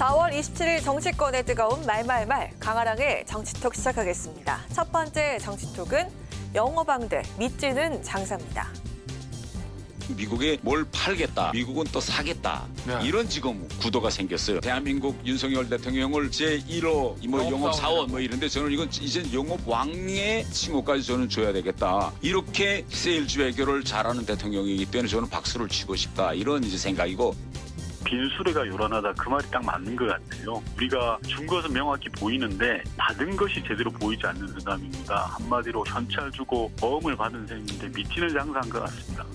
4월 27일 정치권의 뜨거운 말말말 강아랑의 정치톡 시작하겠습니다. 첫 번째 정치톡은 영어방대 믿지는 장사입니다. 미국에 뭘 팔겠다, 미국은 또 사겠다. 네. 이런 지금 구도가 생겼어요. 대한민국 윤석열 대통령을 제1호 영업사원 이런데 저는 이건 이제 영업왕의 칭호까지 저는 줘야 되겠다. 이렇게 세일즈 외교를 잘하는 대통령이기 때문에 저는 박수를 치고 싶다. 이런 이제 생각이고. 빈수레가 요란하다 그 말이 딱 맞는 것 같아요. 우리가 준 것은 명확히 보이는데 받은 것이 제대로 보이지 않는 사람입니다. 한마디로 현찰 주고 보험을 받은 셈인데 미치는 장사한 것 같습니다.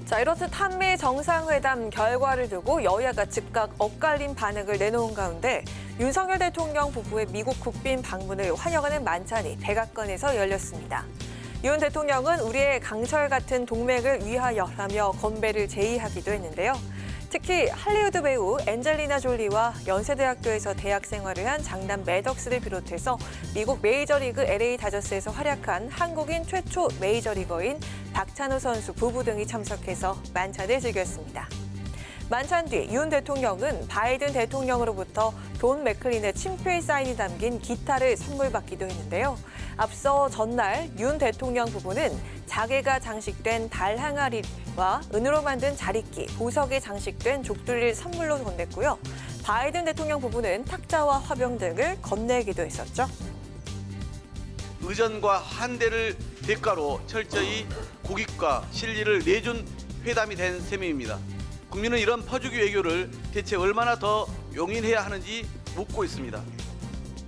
자, 이렇듯 한미 정상회담 결과를 두고 여야가 즉각 엇갈린 반응을 내놓은 가운데 윤석열 대통령 부부의 미국 국빈 방문을 환영하는 만찬이 백악관에서 열렸습니다. 윤 대통령은 우리의 강철 같은 동맹을 위하여라며 건배를 제의하기도 했는데요. 특히 할리우드 배우 엔젤리나 졸리와 연세대학교에서 대학 생활을 한 장남 매덕스를 비롯해서 미국 메이저리그 LA 다저스에서 활약한 한국인 최초 메이저리거인 박찬호 선수 부부 등이 참석해서 만찬을 즐겼습니다. 만찬 뒤 윤 대통령은 바이든 대통령으로부터 돈 맥클린의 친필 사인이 담긴 기타를 선물 받기도 했는데요. 앞서 전날 윤 대통령 부부는 자개가 장식된 달 항아리와 은으로 만든 자리끼, 보석에 장식된 족두리를 선물로 건넸고요. 바이든 대통령 부부는 탁자와 화병 등을 건네기도 했었죠. 의전과 한대를 대가로 철저히 국익과 실리를 내준 회담이 된 셈입니다. 국민은 이런 퍼주기 외교를 대체 얼마나 더 용인해야 하는지 묻고 있습니다.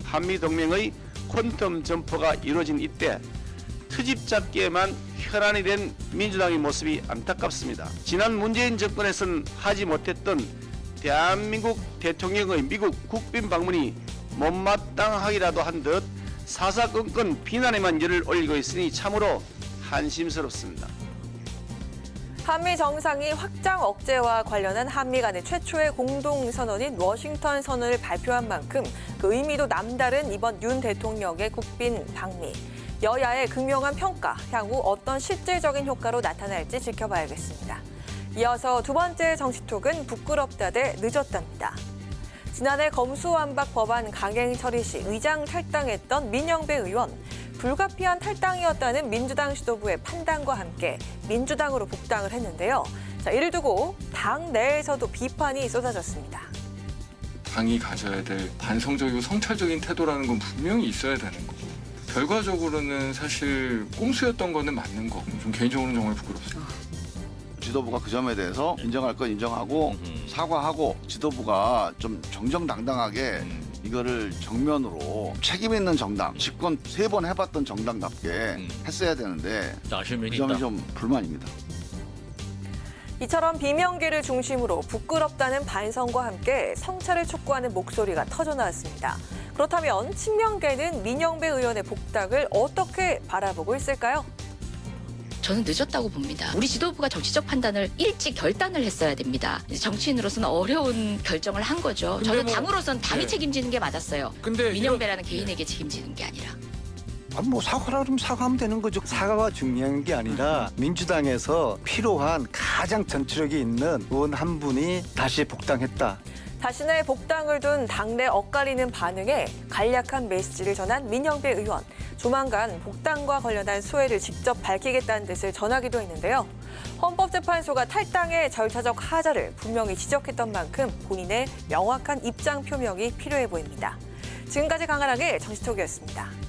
한미동맹의 퀀텀 점퍼가 이루어진 이때 트집 잡기에만 혈안이 된 민주당의 모습이 안타깝습니다. 지난 문재인 정권에선 하지 못했던 대한민국 대통령의 미국 국빈 방문이 못마땅하기라도 한 듯 사사건건 비난에만 열을 올리고 있으니 참으로 한심스럽습니다. 한미 정상이 확장 억제와 관련한 한미 간의 최초의 공동선언인 워싱턴 선언을 발표한 만큼 그 의미도 남다른 이번 윤 대통령의 국빈 방미. 여야의 극명한 평가, 향후 어떤 실질적인 효과로 나타날지 지켜봐야겠습니다. 이어서 두 번째 정치톡은 부끄럽다 대 늦었답니다. 지난해 검수완박 법안 강행 처리 시 의장 탈당했던 민영배 의원. 불가피한 탈당이었다는 민주당 지도부의 판단과 함께 민주당으로 복당을 했는데요. 자, 이를 두고 당 내에서도 비판이 쏟아졌습니다. 당이 가져야 될 반성적이고 성찰적인 태도라는 건 분명히 있어야 되는 거고 결과적으로는 사실 꼼수였던 거는 맞는 거고 좀 개인적으로는 정말 부끄럽습니다. 지도부가 그 점에 대해서 인정할 건 인정하고 사과하고 지도부가 좀 정정당당하게 이거를 정면으로 책임 있는 정당, 집권 3번 해봤던 정당답게 했어야 되는데 그 점이 좀 불만입니다. 이처럼 비명계를 중심으로 부끄럽다는 반성과 함께 성찰을 촉구하는 목소리가 터져나왔습니다. 그렇다면 친명계는 민영배 의원의 복당을 어떻게 바라보고 있을까요? 저는 늦었다고 봅니다. 우리 지도부가 정치적 판단을 일찍 결단을 했어야 됩니다. 정치인으로서는 어려운 결정을 한 거죠. 저는 당으로서는 당이 책임지는 게 맞았어요. 근데 민영배라는 개인에게 책임지는 게 아니라. 사과라 그러면 사과하면 되는 거죠. 사과가 중요한 게 아니라 민주당에서 필요한 가장 전투력이 있는 의원 한 분이 다시 복당했다. 자신의 복당을 둔 당내 엇갈리는 반응에 간략한 메시지를 전한 민영배 의원. 조만간 복당과 관련한 소회를 직접 밝히겠다는 뜻을 전하기도 했는데요. 헌법재판소가 탈당의 절차적 하자를 분명히 지적했던 만큼 본인의 명확한 입장 표명이 필요해 보입니다. 지금까지 강한항의 정치톡이었습니다.